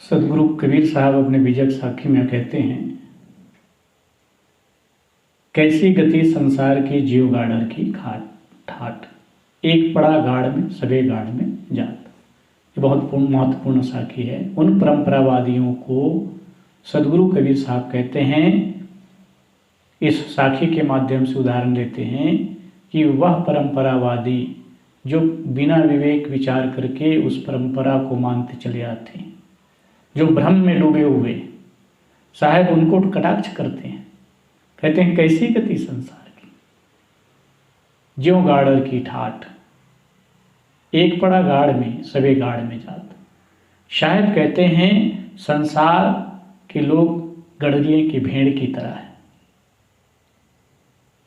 सदगुरु कबीर साहब अपने विजय साखी में कहते हैं, कैसी गति संसार की जीव गाड़र की ठाट, एक पड़ा गाड़ में सबे गाड़ में जात। ये बहुत महत्वपूर्ण साखी है। उन परंपरावादियों को सदगुरु कबीर साहब कहते हैं, इस साखी के माध्यम से उदाहरण देते हैं कि वह परंपरावादी जो बिना विवेक विचार करके उस परंपरा को मानते चले आते हैं, जो भ्रम में डूबे हुए, साहब उनको कटाक्ष करते हैं। कहते हैं कैसी गति संसार की, ज्यों गाड़र की ठाठ, एक पड़ा गाड़ में सबे गाड़ में जात। शायद कहते हैं संसार के लोग गड़रिए की भेड़ की तरह है।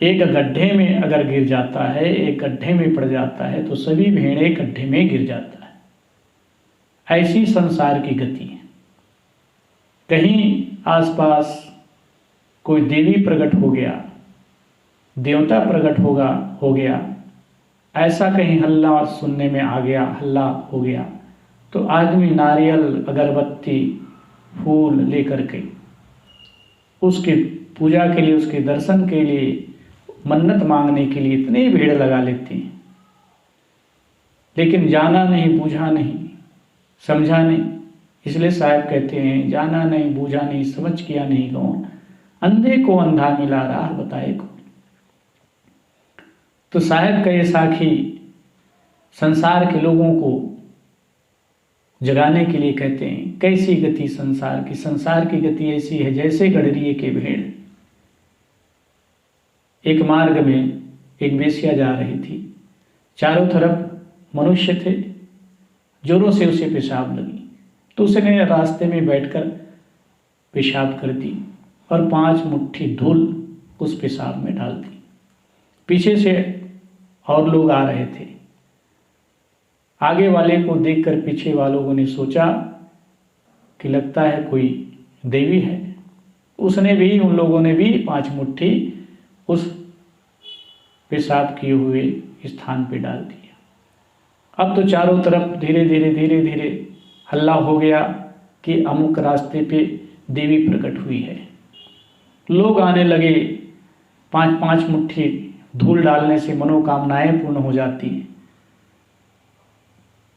एक गड्ढे में अगर गिर जाता है, एक गड्ढे में पड़ जाता है तो सभी भेड़ें गड्ढे में गिर जाता है। ऐसी संसार की गति है। कहीं आसपास कोई देवी प्रकट हो गया, देवता प्रकट हो गया, ऐसा कहीं हल्ला सुनने में आ गया, हल्ला हो गया, तो आदमी नारियल अगरबत्ती फूल लेकर के उसकी पूजा के लिए, उसके दर्शन के लिए, मन्नत मांगने के लिए इतनी भीड़ लगा लेते हैं। लेकिन जाना नहीं, बूझा नहीं, समझा नहीं। इसलिए साहब कहते हैं, जाना नहीं, बूझा नहीं, समझ किया नहीं कौन, अंधे को अंधा मिला राह बताए कौन। तो साहब का ये साखी संसार के लोगों को जगाने के लिए कहते हैं, कैसी गति संसार की। संसार की गति ऐसी है जैसे गडरिए के भेड़। एक मार्ग में एक वेश्या जा रही थी, चारों तरफ मनुष्य थे, जोरों से उसे पेशाब लगी, तो उसने रास्ते में बैठकर पेशाब कर दी और 5 मुट्ठी धूल उस पेशाब में डाल दी। पीछे से और लोग आ रहे थे। आगे वाले को देखकर पीछे वालों ने सोचा कि लगता है कोई देवी है। उसने भी, उन लोगों ने भी 5 मुट्ठी उस पेशाब किए हुए स्थान पे डाल दिया। अब तो चारों तरफ धीरे धीरे हल्ला हो गया कि अमुक रास्ते पे देवी प्रकट हुई है। लोग आने लगे। 5-5 मुट्ठी धूल डालने से मनोकामनाएं पूर्ण हो जाती हैं।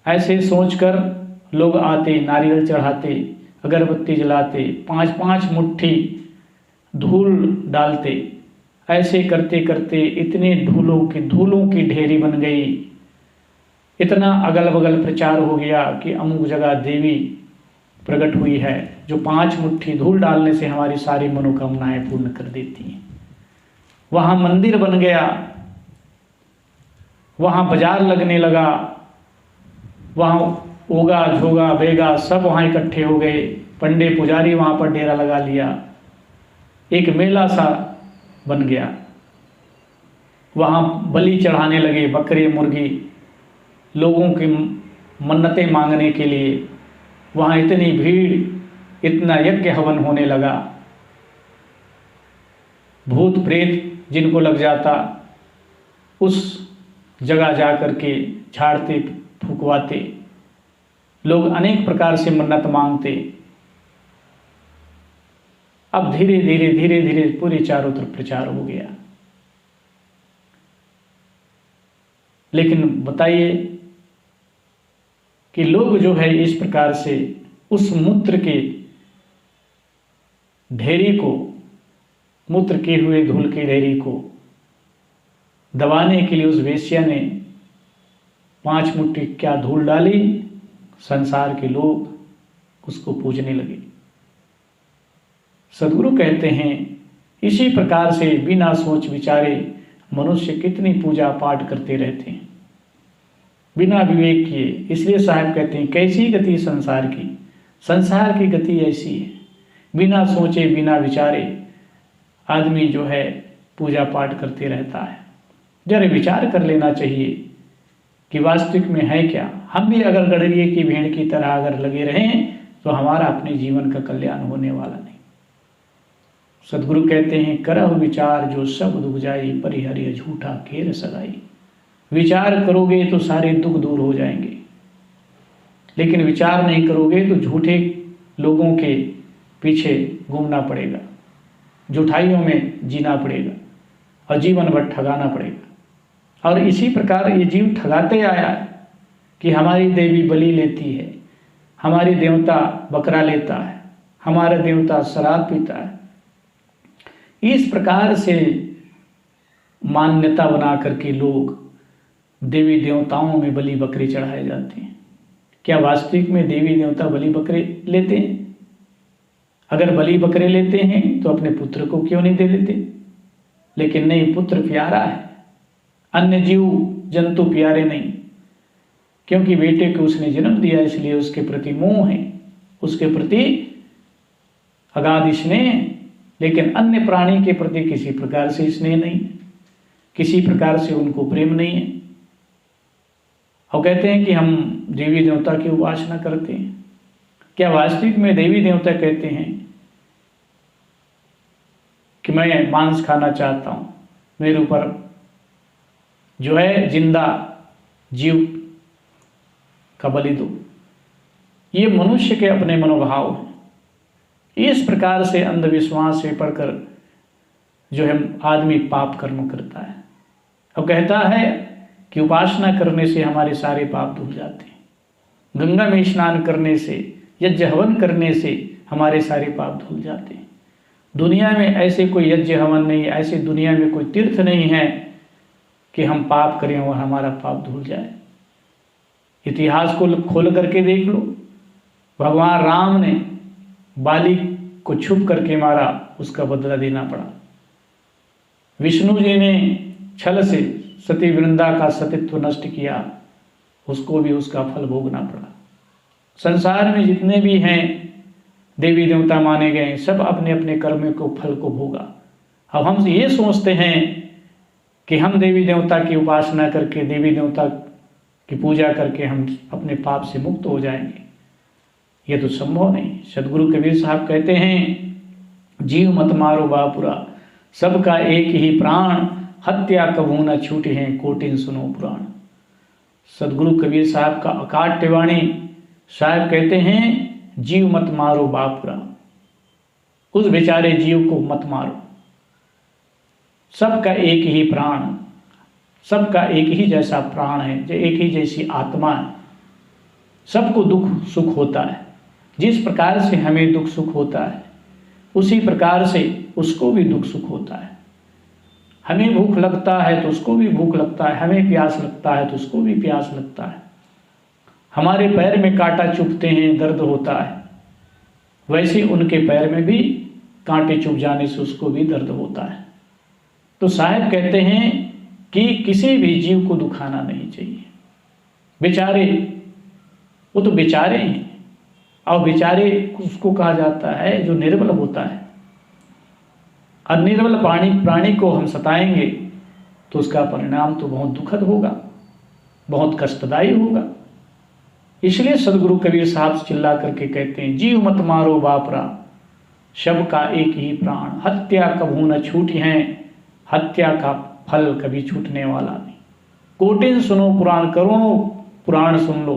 ऐसे सोचकर लोग आते, नारियल चढ़ाते, अगरबत्ती जलाते, 5-5 मुट्ठी धूल डालते। ऐसे करते करते इतने धूलों की ढेरी बन गई, इतना अगल बगल प्रचार हो गया कि अमुक जगह देवी प्रकट हुई है जो 5 मुट्ठी धूल डालने से हमारी सारी मनोकामनाएं पूर्ण कर देती हैं। वहाँ मंदिर बन गया, वहाँ बाजार लगने लगा, वहाँ ओगा झोगा बेगा सब वहाँ इकट्ठे हो गए। पंडे पुजारी वहाँ पर डेरा लगा लिया, एक मेला सा बन गया। वहाँ बलि चढ़ाने लगे, बकरे मुर्गी, लोगों की मन्नतें मांगने के लिए। वहाँ इतनी भीड़, इतना यज्ञ हवन होने लगा। भूत प्रेत जिनको लग जाता, उस जगह जा कर के झाड़ते फुकवाते, लोग अनेक प्रकार से मन्नत मांगते। अब धीरे धीरे पूरे चारों तरफ प्रचार हो गया। लेकिन बताइए कि लोग जो है इस प्रकार से उस मूत्र के ढेरी को, मूत्र किए हुए धूल की ढेरी को दबाने के लिए उस वेश्या ने 5 मुट्ठी क्या धूल डाली। संसार के लोग उसको पूजने लगे। सदगुरु कहते हैं, इसी प्रकार से बिना सोच विचारे मनुष्य कितनी पूजा पाठ करते रहते हैं, बिना विवेक किए। इसलिए साहब कहते हैं, कैसी गति संसार की। संसार की गति ऐसी है, बिना सोचे बिना विचारे आदमी जो है पूजा पाठ करते रहता है। जरा विचार कर लेना चाहिए कि वास्तविक में है क्या। हम भी अगर गडरिए की भेड़ की तरह अगर लगे रहें तो हमारा अपने जीवन का कल्याण होने वाला नहीं। सदगुरु कहते हैं, करह विचार जो सब दुख जाई, परिहरिय झूठा केर सगाई। विचार करोगे तो सारे दुख दूर हो जाएंगे, लेकिन विचार नहीं करोगे तो झूठे लोगों के पीछे घूमना पड़ेगा, जुठाइयों में जीना पड़ेगा और जीवन भर ठगाना पड़ेगा। और इसी प्रकार ये जीव ठगाते आया है कि हमारी देवी बलि लेती है, हमारी देवता बकरा लेता है, हमारा देवता शराब पीता है। इस प्रकार से मान्यता बना करके लोग देवी देवताओं में बलि बकरे चढ़ाए जाते हैं। क्या वास्तविक में देवी देवता बलि बकरे लेते हैं? अगर बलि बकरे लेते हैं तो अपने पुत्र को क्यों नहीं दे देते? लेकिन नहीं, पुत्र प्यारा है, अन्य जीव जंतु प्यारे नहीं, क्योंकि बेटे को उसने जन्म दिया, इसलिए उसके प्रति मोह है, उसके प्रति अगाध स्नेह है। लेकिन अन्य प्राणी के प्रति किसी प्रकार से स्नेह नहीं, किसी प्रकार से उनको प्रेम नहीं है। और कहते हैं कि हम देवी देवता की उपासना करते हैं। क्या वास्तविक में देवी देवता कहते हैं कि मैं मांस खाना चाहता हूँ, मेरे ऊपर जो है जिंदा जीव का बलि दो? ये मनुष्य के अपने मनोभाव हैं। इस प्रकार से अंधविश्वास से पढ़कर जो है आदमी पाप कर्म करता है और कहता है कि उपासना करने से हमारे सारे पाप धुल जाते हैं, गंगा में स्नान करने से, यज्ञ हवन करने से हमारे सारे पाप धुल जाते हैं। दुनिया में ऐसे कोई यज्ञ हवन नहीं, ऐसे दुनिया में कोई तीर्थ नहीं है कि हम पाप करें और हमारा पाप धुल जाए। इतिहास को खोल करके देख लो, भगवान राम ने बाली को छुप करके मारा, उसका बदला देना पड़ा। विष्णु जी ने छल से सती वृंदा का सतीत्व नष्ट किया, उसको भी उसका फल भोगना पड़ा। संसार में जितने भी हैं देवी देवता माने गए, सब अपने अपने कर्म को फल को भोगा। अब हम ये सोचते हैं कि हम देवी देवता की उपासना करके, देवी देवता की पूजा करके हम अपने पाप से मुक्त हो जाएंगे। ये तो संभव नहीं। सदगुरु कबीर साहब कहते हैं, जीव मत मारो बापुरा, सबका एक ही प्राण, हत्या कभू न छूटी है, कोटिन सुनो पुराण। सदगुरु कबीर साहब का अकाट्य वाणी। साहब कहते हैं, जीव मत मारो बापुरा, उस बेचारे जीव को मत मारो। सबका एक ही प्राण, सबका एक ही जैसा प्राण है, जो एक ही जैसी आत्मा है। सबको दुख सुख होता है। जिस प्रकार से हमें दुख सुख होता है, उसी प्रकार से उसको भी दुख सुख होता है। हमें भूख लगता है तो उसको भी भूख लगता है, हमें प्यास लगता है तो उसको भी प्यास लगता है। हमारे पैर में कांटा चुभते हैं, दर्द होता है, वैसे उनके पैर में भी कांटे चुभ जाने से उसको भी दर्द होता है। तो साहब कहते हैं कि किसी भी जीव को दुखाना नहीं चाहिए। बेचारे, वो तो बेचारे हैं, और बेचारे उसको कहा जाता है जो निर्बल होता है। और निर्बल प्राणी को हम सताएंगे तो उसका परिणाम तो बहुत दुखद होगा, बहुत कष्टदायी होगा। इसलिए सदगुरु कबीर साहब चिल्ला करके कहते हैं, जीव मत मारो बापरा, सबका एक ही प्राण, हत्या कभू न छूटी है, हत्या का फल कभी छूटने वाला नहीं। कोटिन सुनो पुराण, करोड़ों पुराण सुन लो,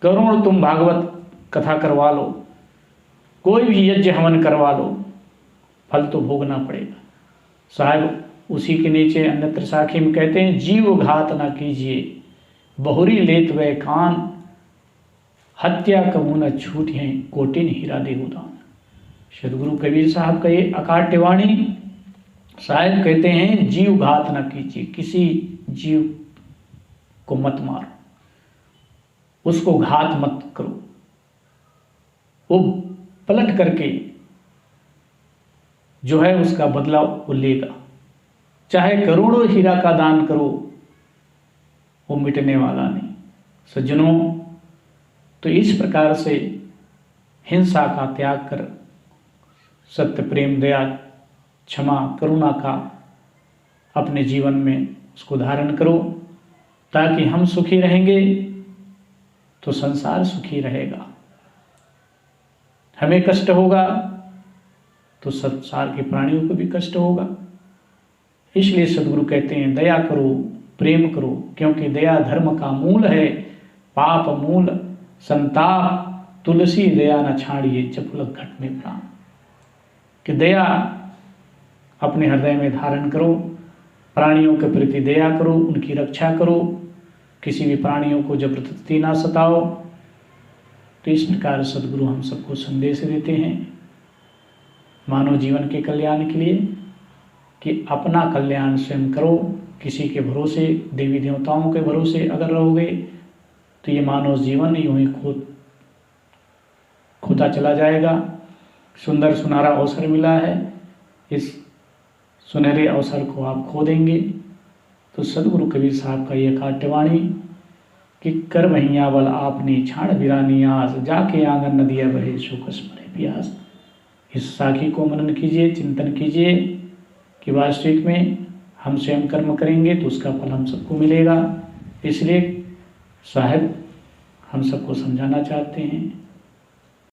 करोड़ों तुम भागवत कथा करवा लो, कोई भी यज्ञ हवन करवा लो, फल तो भोगना पड़ेगा। साहब उसी के नीचे अन्यत्र साखी में कहते हैं, जीव घात ना कीजिए, बहुरी लेत वे कान, हत्या कबू न छूट है, कोटिन हीरा देहुदान। सदगुरु कबीर साहब का ये अकाट्य वाणी। साहब कहते हैं, जीव घात ना कीजिए, किसी जीव को मत मारो, उसको घात मत करो। वो पलट करके जो है उसका बदला वो लेगा। चाहे करोड़ों हीरा का दान करो, वो मिटने वाला नहीं। सज्जनों, तो इस प्रकार से हिंसा का त्याग कर सत्य, प्रेम, दया, क्षमा, करुणा का अपने जीवन में उसको धारण करो, ताकि हम सुखी रहेंगे तो संसार सुखी रहेगा। हमें कष्ट होगा तो संसार के प्राणियों को भी कष्ट होगा। इसलिए सदगुरु कहते हैं, दया करो, प्रेम करो, क्योंकि दया धर्म का मूल है। पाप मूल संताप तुलसी दया न छाड़िए चपलक घट में प्राण, कि दया अपने हृदय में धारण करो, प्राणियों के प्रति दया करो, उनकी रक्षा करो, किसी भी प्राणियों को जबरदस्ती ना सताओ। तो इस प्रकार सदगुरु हम सबको संदेश देते हैं मानव जीवन के कल्याण के लिए कि अपना कल्याण स्वयं करो। किसी के भरोसे, देवी देवताओं के भरोसे अगर रहोगे तो ये मानव जीवन यूं ही खोता चला जाएगा। सुंदर सुनहरा अवसर मिला है, इस सुनहरे अवसर को आप खो देंगे। तो सदगुरु कबीर साहब का यह काट्यवाणी कि कर वहिया बल आपने छाड़ बिरानी आस, जाके आंगन नदिया बहे शोकस मरे प्यास। इस साखी को मनन कीजिए, चिंतन कीजिए कि वास्तविक में हम स्वयं कर्म करेंगे तो उसका फल हम सबको मिलेगा। इसलिए साहब हम सबको समझाना चाहते हैं